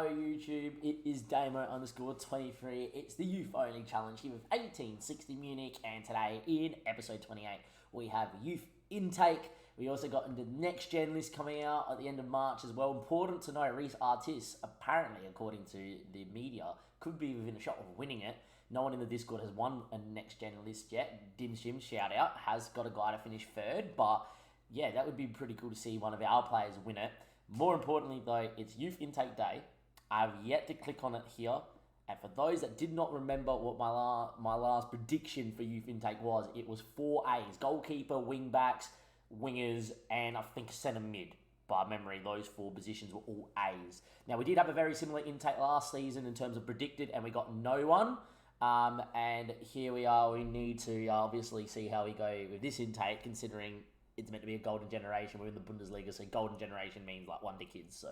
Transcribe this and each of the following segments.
go YouTube? It is Damo_23. It's the youth only challenge here with 1860 Munich, and today in episode 28 we have youth intake. We also got into next gen list coming out at the end of March as well. Important to know, Reese Artis, apparently according to the media, could be within a shot of winning it. No one in the Discord has won a next gen list yet. Dim Shim, shout out, has got a guy to finish third, but yeah, that would be pretty cool to see one of our players win it. More importantly though, it's youth intake day. I have yet to click on it here. And for those that did not remember what my last prediction for youth intake was, it was 4 A's. Goalkeeper, wing backs, wingers, and I think centre mid. By memory, those 4 positions were all A's. Now, we did have a very similar intake last season in terms of predicted, and we got no one. And here we are. We need to obviously see how we go with this intake, considering it's meant to be a golden generation. We're in the Bundesliga, so golden generation means like wonder kids. So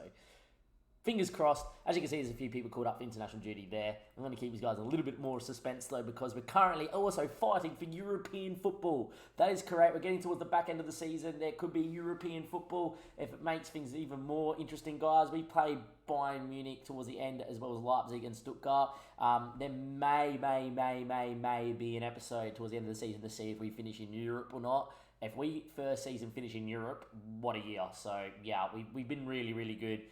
fingers crossed. As you can see, there's a few people called up for international duty there. I'm going to keep you guys a little bit more suspense though, because we're currently also fighting for European football. That is correct. We're getting towards the back end of the season. There could be European football if it makes things even more interesting, guys. We play Bayern Munich towards the end, as well as Leipzig and Stuttgart. There may be an episode towards the end of the season to see if we finish in Europe or not. If we first season finish in Europe, what a year. So, yeah, we've been really, really good.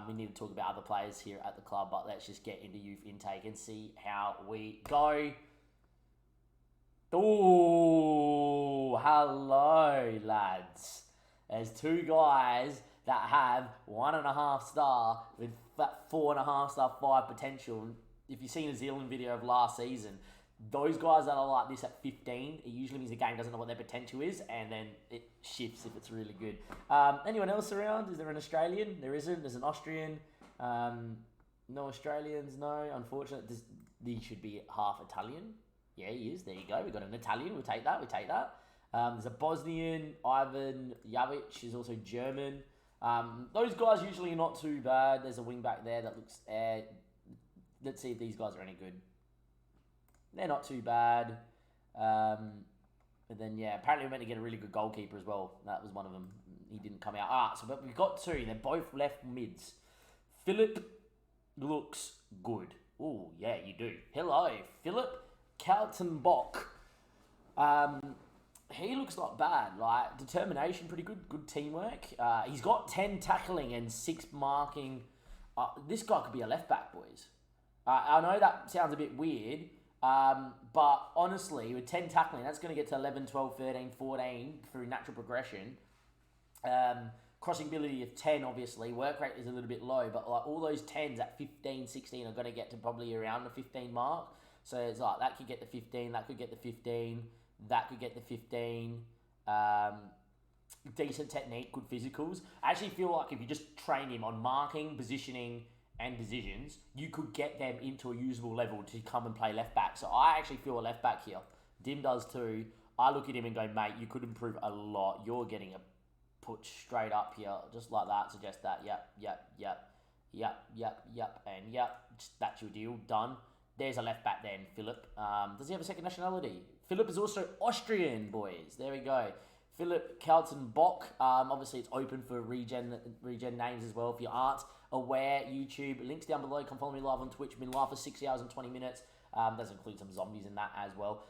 We need to talk about other players here at the club, but let's just get into youth intake and see how we go. Oh, hello, lads. There's 2 guys that have 1.5 star with 4.5 star 5 potential. If you've seen a Zealand video of last season, those guys that are like this at 15, it usually means the game doesn't know what their potential is, and then it shifts if it's really good. Anyone else around? Is there an Australian? There isn't. There's an Austrian. No Australians, no. Unfortunately, he should be half Italian. Yeah, he is. There you go. We got an Italian. We'll take that. There's a Bosnian. Ivan Javic is also German. Those guys usually are not too bad. There's a wing back there that looks... let's see if these guys are any good. They're not too bad. But then, yeah, apparently we're meant to get a really good goalkeeper as well. That was one of them. He didn't come out. But we've got 2. They're both left mids. Philip looks good. Oh, yeah, you do. Hello, Philip Kaltenbach. He looks not bad. Like, determination, pretty good. Good teamwork. He's got 10 tackling and 6 marking. This guy could be a left back, boys. I know that sounds a bit weird. But honestly, with 10 tackling, that's going to get to 11, 12, 13, 14 through natural progression. Crossing ability of 10, obviously. Work rate is a little bit low, but like all those 10s at 15, 16 are going to get to probably around the 15 mark. So it's like that could get the 15, that could get the 15, that could get the 15. Decent technique, good physicals. I actually feel like if you just train him on marking, positioning, and decisions, you could get them into a usable level to come and play left back. So I actually feel a left back here. Dim does too. I look at him and go, mate, you could improve a lot. You're getting a put straight up here, just like that. Suggest that. Yep. And yep, that's your deal. Done. There's a left back then, Philip. Does he have a second nationality? Philip is also Austrian, boys. There we go. Philip Kaltenbach. Obviously, it's open for regen names as well. If you aren't aware, YouTube, links down below. Come follow me live on Twitch. Been live for 6 hours and 20 minutes. Does include some zombies in that as well.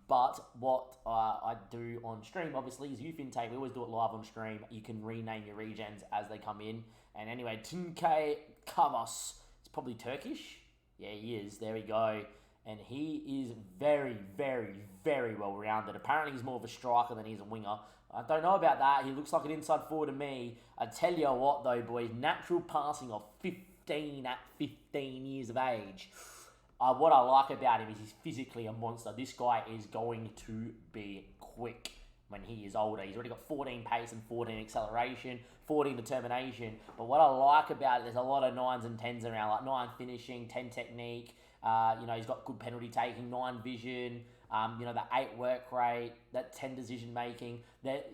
But what I do on stream, obviously, is youth intake. We always do it live on stream. You can rename your regens as they come in. And anyway, Tunke Kavas. It's probably Turkish. Yeah, he is. There we go. And he is very, very, very well-rounded. Apparently, he's more of a striker than he's a winger. I don't know about that. He looks like an inside forward to me. I tell you what, though, boys. Natural passing of 15 at 15 years of age. What I like about him is he's physically a monster. This guy is going to be quick when he is older. He's already got 14 pace and 14 acceleration, 14 determination. But what I like about it, there's a lot of 9s and 10s around, like 9 finishing, 10 technique. He's got good penalty taking, 9 vision, the 8 work rate, that 10 decision making.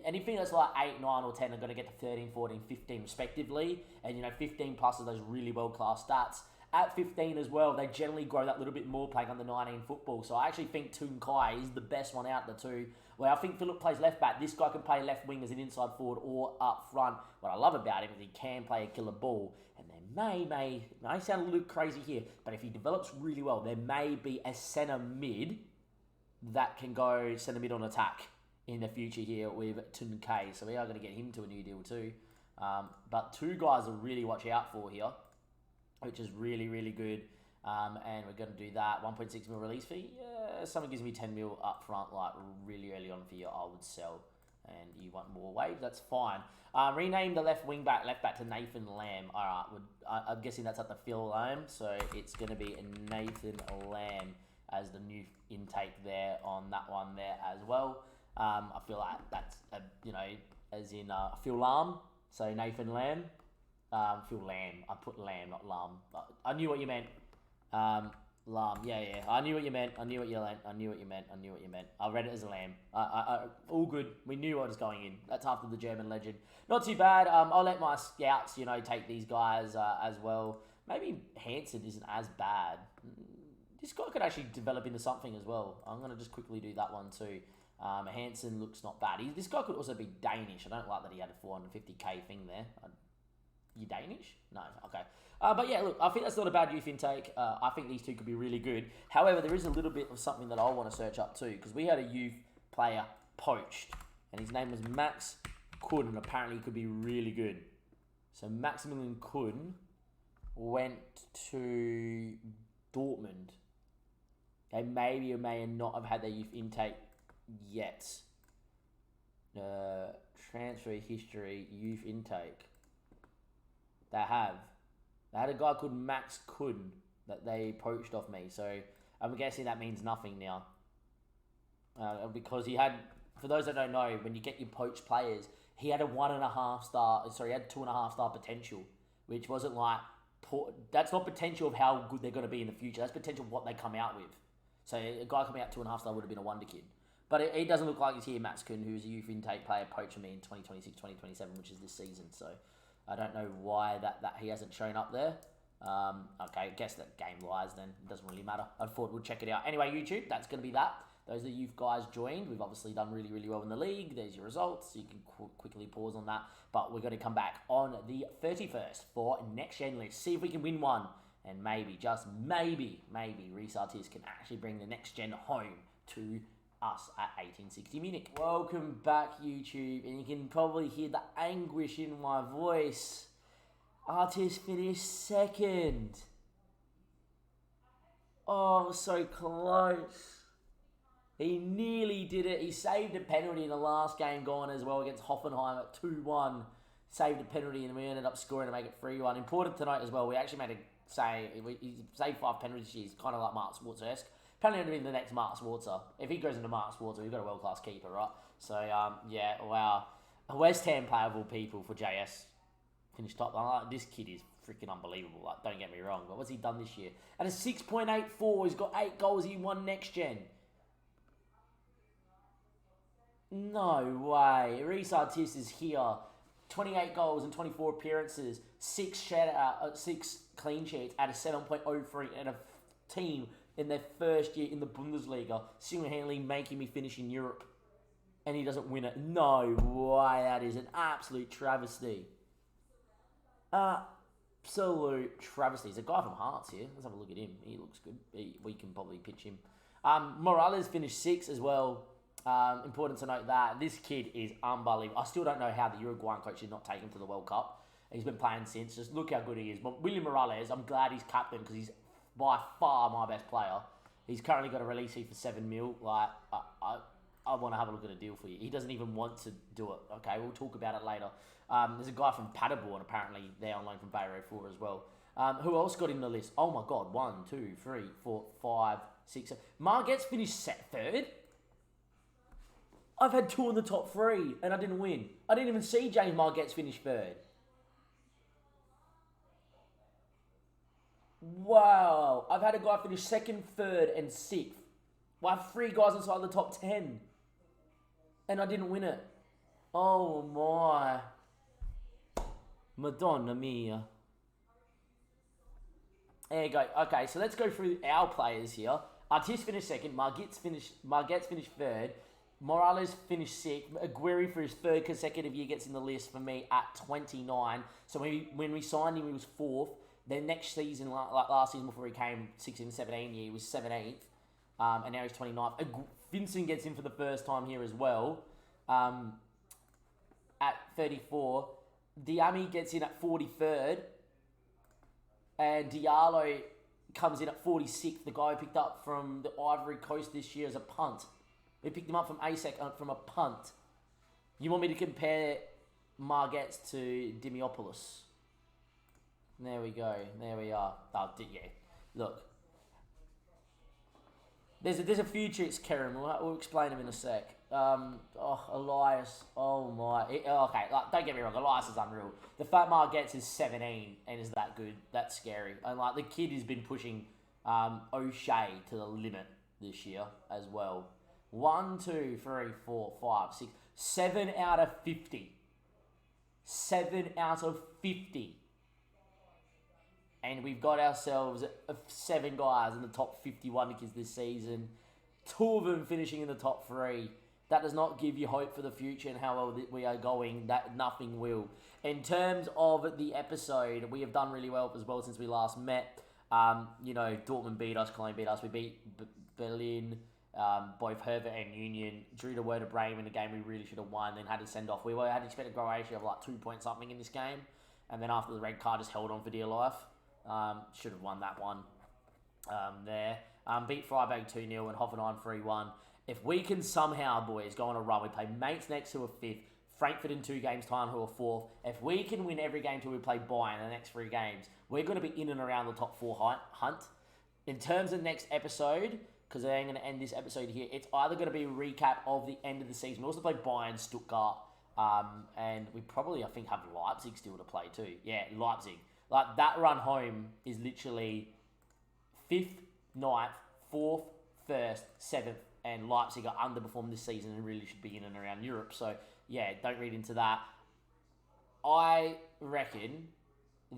Anything that's like 8, 9 or 10 are going to get to 13, 14, 15 respectively. And, 15 plus of those really world-class stats. At 15 as well, they generally grow that little bit more playing under 19 football. So I actually think Tun Kai is the best one out of the two. Well, I think Philip plays left back. This guy can play left wing as an inside forward or up front. What I love about him is he can play a killer ball. And there may sound a little crazy here, but if he develops really well, there may be a centre mid that can go centre mid on attack in the future here with Tun Kai. So we are going to get him to a new deal too. But two guys to really watch out for here, which is really, really good. And we're going to do that. 1.6 mil release fee. Yeah, someone gives me 10 mil up front, like really early on for you, I would sell. And you want more waves, that's fine. Rename the left back to Nathan Lamb. All right, I'm guessing that's at the Phil Lamb. So it's going to be Nathan Lamb as the new intake there on that one there as well. I feel like that's, as in Phil Lamb. So Nathan Lamb. Phil Lamb. I put Lamb, not Lamb. I knew what you meant. Lamb. Yeah. I knew what you meant. I knew what you meant. I read it as a lamb. All good. We knew what was going in. That's after the German legend. Not too bad. I'll let my scouts, take these guys as well. Maybe Hansen isn't as bad. This guy could actually develop into something as well. I'm going to just quickly do that one too. Hansen looks not bad. This guy could also be Danish. I don't like that he had a 450k thing there. You Danish? No, okay. But yeah, look, I think that's not a bad youth intake. I think these two could be really good. However, there is a little bit of something that I want to search up too, because we had a youth player poached, and his name was Max Kuhn, and apparently he could be really good. So Maximilian Kuhn went to Dortmund. They may or may not have had their youth intake yet. Transfer history, youth intake. They have. They had a guy called Max Kuhn that they poached off me. So I'm guessing that means nothing now. Because he had, for those that don't know, when you get your poached players, he had a 1.5 star, he had 2.5 star potential, which wasn't like, that's not potential of how good they're going to be in the future. That's potential of what they come out with. So a guy coming out 2.5 star would have been a wonder kid. But it doesn't look like he's here, Max Kuhn, who's a youth intake player poaching me in 2026, 2027, which is this season. So I don't know why that he hasn't shown up there. Okay, I guess that game lies then. It doesn't really matter. I thought we'd check it out. Anyway, YouTube, that's going to be that. Those are the youth guys joined. We've obviously done really, really well in the league. There's your results. You can quickly pause on that. But we're going to come back on the 31st for next gen list. See if we can win one. And maybe, just maybe, Reece Artist can actually bring the next gen home to us at 1860 Munich. Welcome back, YouTube. And you can probably hear the anguish in my voice. Artist finished second. Oh, so close. He nearly did it. He saved a penalty in the last game gone as well against Hoffenheim at 2-1. Saved a penalty and we ended up scoring to make it 3-1. Important to note as well, we actually made he saved 5 penalties. He's kind of like Mark Schwarzer-esque. Apparently going to be the next Mark Schwarzer. If he goes into Mark Schwarzer, we've got a world-class keeper, right? So, yeah, wow. A West Ham player of all people for JS. Finished top. This kid is freaking unbelievable. Like, don't get me wrong. But what's he done this year? At a 6.84, he's got 8 goals. He won next gen. No way. Reece Artist is here. 28 goals and 24 appearances. 6 clean sheets at a 7.03 and a team in their first year in the Bundesliga, single-handedly making me finish in Europe. And he doesn't win it. No way. That is an absolute travesty. Absolute travesty. He's a guy from Hearts here. Let's have a look at him. He looks good. We can probably pitch him. Morales finished 6th as well. Important to note that this kid is unbelievable. I still don't know how the Uruguayan coach did not take him to the World Cup. He's been playing since. Just look how good he is. But William Morales, I'm glad he's captain because he's by far my best player. He's currently got a release fee for 7 mil. Like, I want to have a look at a deal for you. He doesn't even want to do it. Okay, we'll talk about it later. There's a guy from Paderborn, apparently, there on loan from Bayer 04 as well. Who else got in the list? Oh my God, 1, 2, 3, 4, 5, 6, 7. Marget's finished third. I've had 2 in the top 3, and I didn't win. I didn't even see James Marget's finish 3rd. Wow. I've had a guy finish 2nd, 3rd, and 6th. Well, I have 3 guys inside the top 10. And I didn't win it. Oh, my. Madonna mia. There you go. Okay, so let's go through our players here. Artis finished second. Margetts finished third. Morales finished sixth. Aguirre for his third consecutive year gets in the list for me at 29. So when we signed him, he was fourth. Then next season, like last season before he came 16, 17 year, he was 17th. And now he's 29th. Vincent gets in for the first time here as well at 34. Diami gets in at 43rd. And Diallo comes in at 46th, the guy who picked up from the Ivory Coast this year as a punt. We picked him up from ASEC from a punt. You want me to compare Margetts to Dimiopoulos? There we go. There we are. Oh, yeah. Look. There's a few tricks, Kerem. We'll explain them in a sec. Elias. Oh my. Okay, don't get me wrong. Elias is unreal. The fact Margetts is 17 and is that good, that's scary. And the kid has been pushing O'Shea to the limit this year as well. 1, 2, 3, 4, 5, 6, 7 out of 50. 7 out of 50. And we've got ourselves 7 guys in the top 51 because this season. 2 of them finishing in the top 3. That does not give you hope for the future and how well we are going. That nothing will. In terms of the episode, we have done really well as well since we last met. Dortmund beat us, Cologne beat us. We beat Berlin, both Herbert and Union. Drew to Werder Bremen in a game we really should have won. Then had to send off. We had expected Croatia of 2 point something in this game. And then after the red card, just held on for dear life. Should have won that one there. Beat Freiburg 2-0 and Hoffenheim 3-1. If we can somehow, boys, go on a run, we play Mainz next who are 5th, Frankfurt in 2 games time who are 4th. If we can win every game till we play Bayern in the next 3 games, we're going to be in and around the top 4 hunt. In terms of next episode, because I am going to end this episode here, it's either going to be a recap of the end of the season. We also play Bayern, Stuttgart, and we probably, I think, have Leipzig still to play too. Yeah, Leipzig. That run home is literally 5th, 9th, 4th, 1st, 7th, and Leipzig are underperformed this season and really should be in and around Europe. So, yeah, don't read into that. I reckon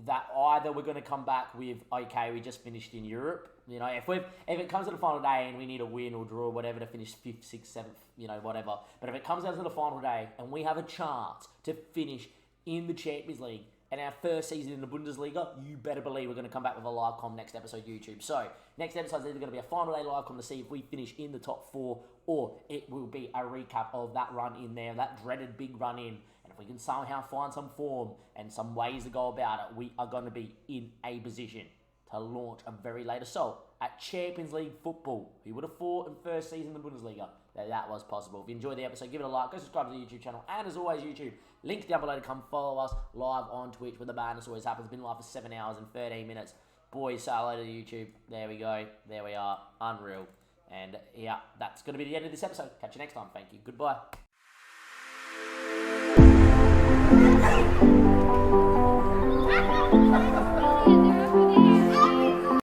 that either we're going to come back with, okay, we just finished in Europe. If it comes to the final day and we need a win or draw or whatever to finish 5th, 6th, 7th, whatever. But if it comes down to the final day and we have a chance to finish in the Champions League, and our first season in the Bundesliga, you better believe we're going to come back with a live com next episode YouTube. So, next episode is either going to be a final day live com to see if we finish in the top 4, or it will be a recap of that run in there, that dreaded big run in. And if we can somehow find some form and some ways to go about it, we are going to be in a position to launch a very late assault at Champions League football. Who would have thought in first season in the Bundesliga that was possible? If you enjoyed the episode, give it a like, go subscribe to the YouTube channel, and as always, YouTube, link down below to come follow us live on Twitch where the madness always happens. Been live for 7 hours and 13 minutes. Boys, say hello to YouTube. There we go. There we are. Unreal. And yeah, that's going to be the end of this episode. Catch you next time. Thank you. Goodbye.